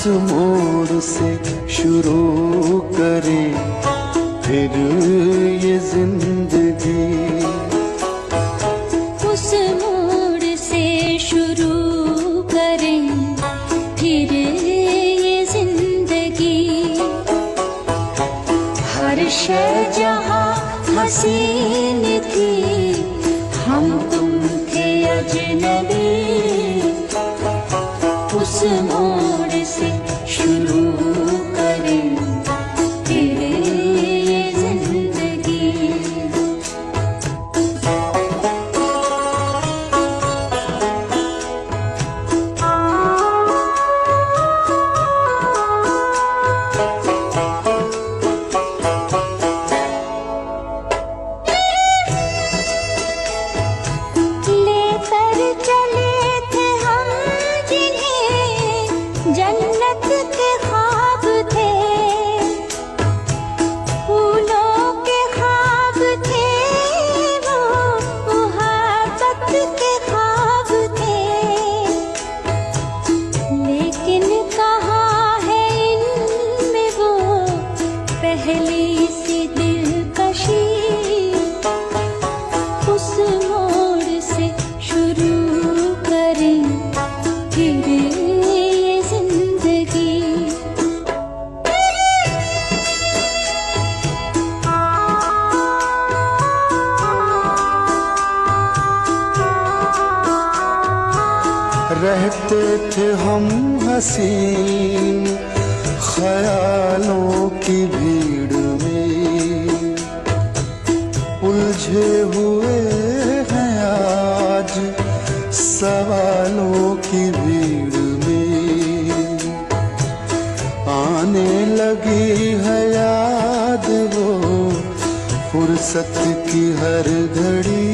मोड़ से शुरू करें फिर ये जिंदगी। उस मोड़ से शुरू करें फिर ये जिंदगी। हर शय जहाँ हसीन थी, हम तुम थे अजनबी। उस मोड़ से शुरू करें फिर ये जिंदगी। लेकर चले थे हम जिन्हें जन्नत के ख्वाब थे, फूलों के ख्वाब थे वो, मुहब्बत के ख्वाब थे। लेकिन कहाँ है इनमें वो पहली सी दिलकशी। उस मोड़ से शुरू करें फिर ये जिंदगी। रहते थे हम हसीन ख्यालों की भीड़ में, उलझे हुए हैं आज सवालों की भीड़ में। आने लगी है याद वो फुर्सत की हर घड़ी।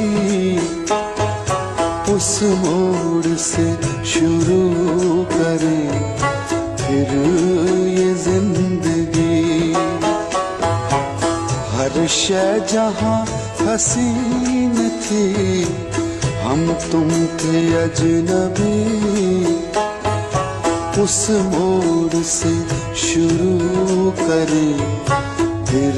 उस मोड़ से शुरू करें फिर ये जिंदगी। हर शय जहाँ हसीन थी, हम तुम थे अजनबी। उस मोड़ से शुरू करें फिर